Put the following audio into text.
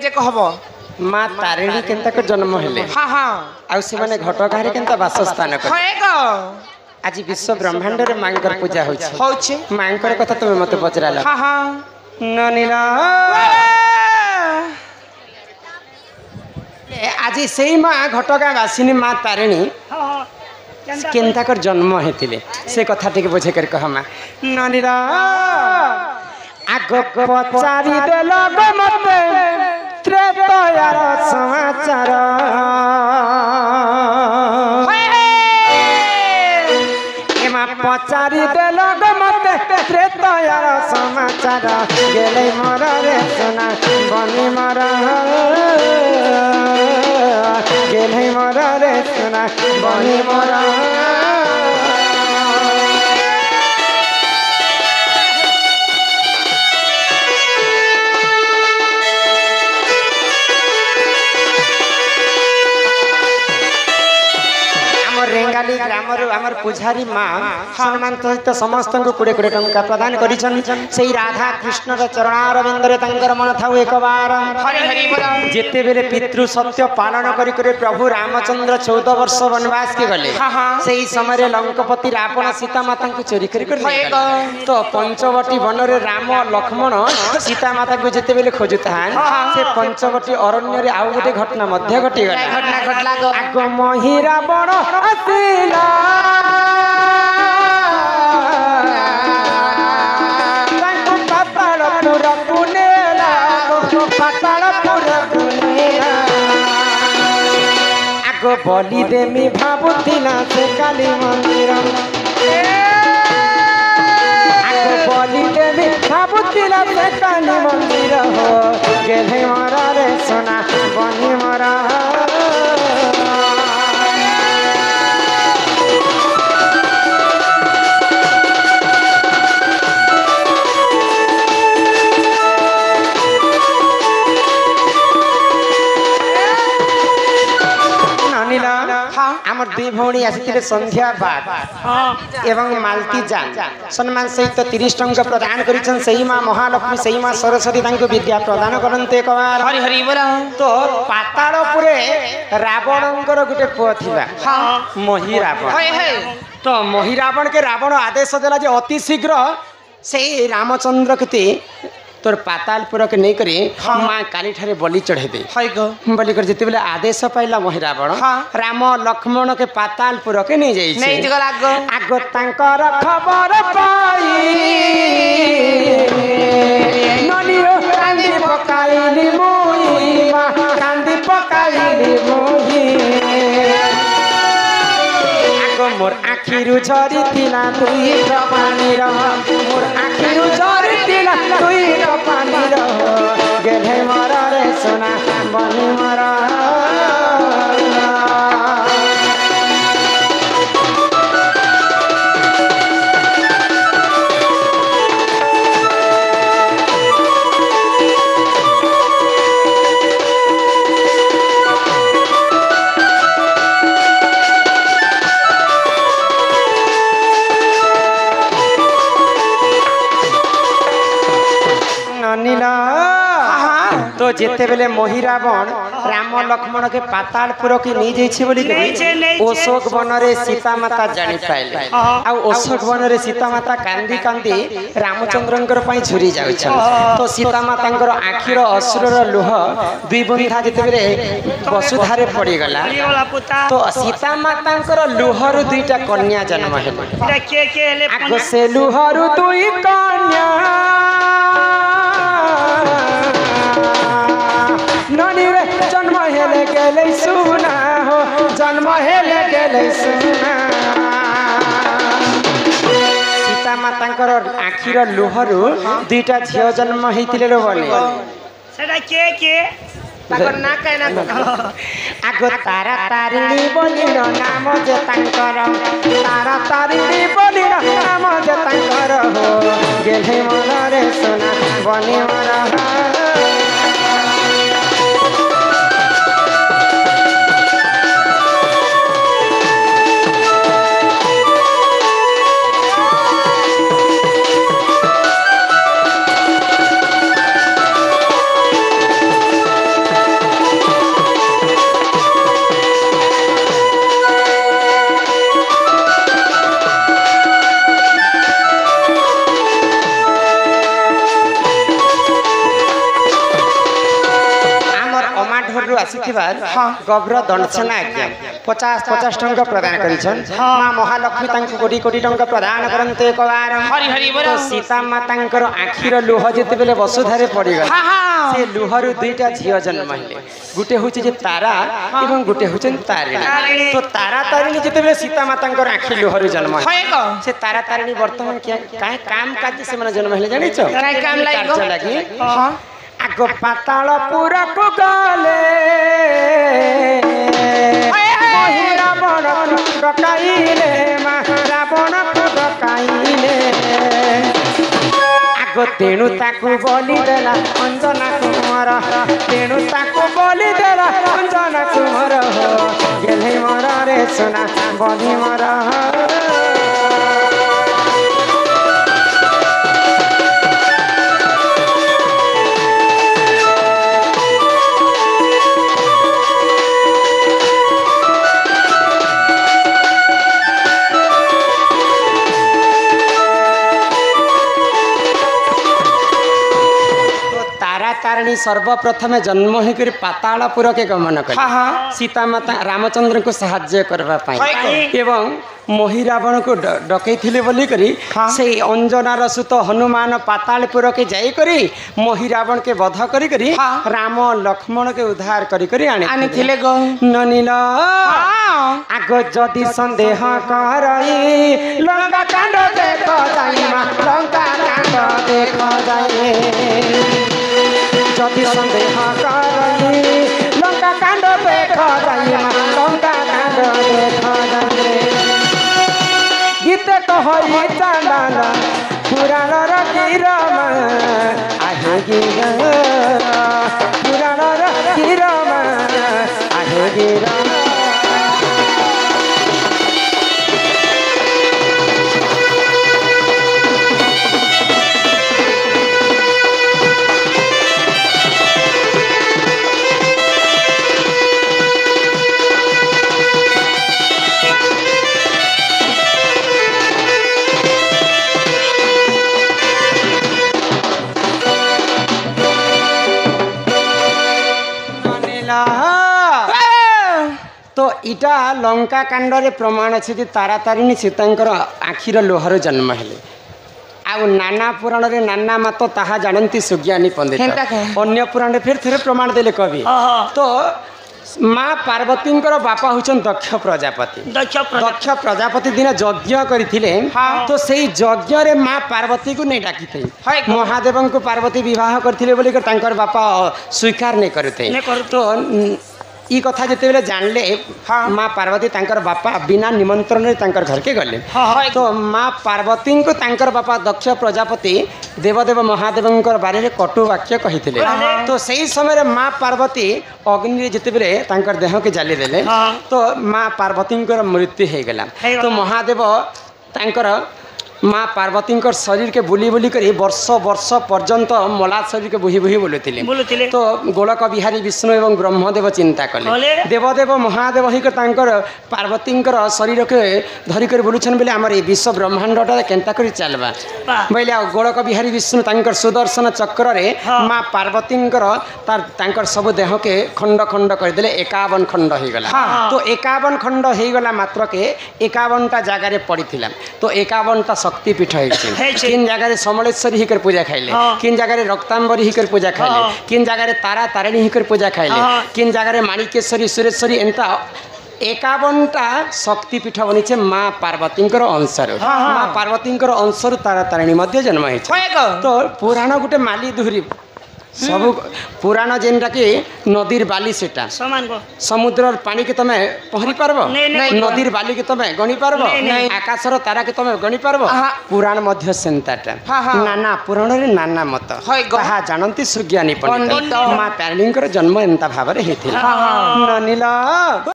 जे कहबो माँ तारिणी केनता को जन्म हेले हाँ हाँ आउ से माने घटगाँ रे केनता वासस्थान कर होएगो आज विश्व ब्रह्मांड रे मांकर पूजा होछि होछि मांकर कथा तुमे मते पचराला हाँ हाँ ननीला आज सेई माँ घटगाँ वासिनी माँ तारिणी केनता कर जन्म हेतिले से कथा टिके बुझे कर कह माँ ननीला आगो पचारी देलो गो मते त्रेतयार समाचार एमा पचारी देलो गो मते त्रेतयार समाचार गेलै मोर रे सोना बनी मोर गेलै मोर रे सोना बनी मोर रेंगाली ग्रामर आमर पुजारी माँ सम्मान सहित समस्त को 20 टंका प्रदान करिछन सेई राधा कृष्ण चरणारविंदरे तांकर मन थाउ एक बार हरि हरि बोल जेते बेले पितृ सत्य पालन करी करे प्रभु रामचंद्र 14 वर्ष वनवास के गले सेई समय रे लंकापति रावण सीता माता को चोरी करी कर तो पंचवटी वन रे राम लक्ष्मण सीता माता को जेते बेले खोजुतान से पंचवटी अरण्य रे आउ गोटे घटना मध्य घटी गला घटना घटला आगो मही रावण असिला तांको पातालपुर पुनेला पातालपुर पुनेला आगो बलि देमी भाबुतिला से काली मंदिर आगो बलि देमी भाबुतिला से काली मंदिर हो गेले मोरा रे सोना बनी मोरा आमर दुई भौणी आसी संध्या बाद एवं मालती जान सम्मान सहित 30 टंका प्रदान करिछन सही माँ महालक्ष्मी सही माँ सरस्वती तांको विद्या प्रदान करन्ते एक बार हरि हरि बोल तो पातालपुरे रावणंकर गुटे पुआ थिला मही रावण होय होय तो मही रावण के रावण आदेश देला जे अति शीघ्र से रामचंद्र के तोर पातालपुर के नहीं करी माँ काली ठारे बलि चढ़े दे बलि कर जिते बेले आदेश पाइला मही रावण राम लक्ष्मण के पातालपुर के नहीं जाई आगो तांकर खबर पाई ननियो कांदी पकाइली मोही माँ कांदी पकाइली मोही मोर आखिरु झरी तिला दुई पानी मोर आखिरु झरी तिला दुई पानी गेले मोर रे सोना बनी मोर तो जेते बेले मही रावण राम लक्ष्मण के पातालपुर के नहीं जाइछि बोली अशोक वन रे सीता माता जानि पाइले आ अशोक वन रे सीता माता कांदी कांदी रामचंद्रंकर पई झुरी जाउछ तो सीता मातांकर आखिर अश्रुर लुह दुई बुंदा जेते बेले वसुधारे पड़ी गला तो सीता मातांकर लुहरु दुईटा कन्या जन्म हेले आगो से लुहरु दुई कन्या ननी रे जन्म हेले गेले सुना हो जन्म हेले गेले सुना सीता मातांकर आखिर लुहरु दुईटा झियो जन्म हेतिले रो बने सेटा के ताकर ना कहना आगो तारा तारिणी बोली नाम जे तांकर तारा तारिणी बोली नाम जे तांकर हो गेले मोर रे सोना बनी मोर ढोर आसीथिबा गब्र दंडसेना आज्ञा 50 टंका प्रदान करिछन मां महालक्ष्मी तांको कोटी कोटी टंका प्रदान करन्ते एक बार हरि हरि बोल तो सीता मातांकर आखिर लुह जेते बेले वसुधारे पड़ी गला से लुहरु दुईटा झियो जन्म हेले गुटे होची जे तारा एवं गुटे होचन तारिणी तो तारा तारिणी जेते बेले सीता मातांकर आखिर लुहरु जन्म से तारा तारिणी वर्तमान क्या काय काम काज से मन जन्म हेले जानि छ काय काम लागी हां आगो पातालपुर को गले रावण डकाइले रावण डकाइले आगो तेणु ताकू बलि देला अंजना कुमार तेणु ताकू बलि देला अंजना कुमार गेले मर रे सोना बलि मर तारिणी सर्वप्रथम जन्म होकर पातालपुर के गमन कले सीता माता रामचंद्र को साहाय्य करबा पाई एवं मोहि रावण को डकैथिले बोली करी से अंजनार सुत हनुमान पातालपुर के जाई करी मोहि रावण के वध करी करी राम लक्ष्मण के उद्धार करी करी आनी थिले गो ननिला आगो जदि संदेह करई लंका कांड देखो जाई मा लंका कांड देखो जाई जदि संदेह करई लंका कांड देखो जाई मा लंका कांड देखो जाई गीत कहई चांदाल पुराण गिरम आहे गिरम पुराण गिरम आहे गिरम तो इटा लंका कांड रे प्रमाण अच्छे जे तारा तारिणी सीतांकर आखिर लोहर जन्म हेले आ नाना पुराण रे नाना मत ताहा जानती सुज्ञानी पंडित अन्य पुराण फिर थे प्रमाण देले कवि तो माँ पार्वती बापा होचन दक्ष प्रजापति दिन यज्ञ करथिले तो सेही यज्ञ रे माँ पार्वती को नहीं डाकी थे महादेव को पार्वती विवाह करथिले बोली कर तांकर बापा स्वीकार नहीं करते तो ई कथा जिते बेले जानले माँ पार्वती तांकर बापा बिना निमंत्रण रे तांकर घर के गले तो माँ पार्वती को तांकर बापा दक्ष प्रजापति देवदेव महादेव बारे में कटु वाक्य कही तो सही समय माँ पार्वती अग्नि जिते बेले तांकर देह के जाली देले तो माँ पार्वती मृत्यु हो गला तो महादेव तांकर माँ पार्वती शरीर के बुली बुली करी वर्ष वर्ष पर्यंत मला शरीर के बुही बुही बोलुथिले तो गोलक बिहारी विष्णु एवं ब्रह्मदेव चिंता कले देवदेव महादेव ही पार्वती शरीर के धरिक बोलुछन बोले आमर ये विश्व ब्रह्मांडटा केन्ता करी चलबा बोले गोलक बिहारी विष्णु तांकर सुदर्शन चक्र रे माँ पार्वती सब देह के खंड खंड करदे 51 खंड हो गला तो 51 खंड हो गला मात्र के 51टा जगार पड़ी तो 51टा शक्तिपीठ किन जगह समलेश्वरी हिकर पूजा खाइले किन जगह रक्तांबरी हिकर पूजा खाइले किन जगह तारा तारिणी हिकर पूजा खाइले किन जगह माणिकेश्वरी सुरेश्वरी एंता 51टा शक्तिपीठ बनी माँ पार्वती अंशर माँ पार्वती अंशर तारा तारिणी जन्म हो तो पुराण गोटे माली धुरी सब पुराण जेनटा कि नदीर बाली सेटा समुद्र पानी के तमे पहरी पारब नदीर बाली के तमे गणी पारब आकाशर तारा के तमे गणी पारब पुराण मध्य सेंताटा नाना पुराण रे नाना मत कहा जानती सुज्ञानी पंडित माँ तारिणी जन्म एंता भाव रे हेथिला ननिला।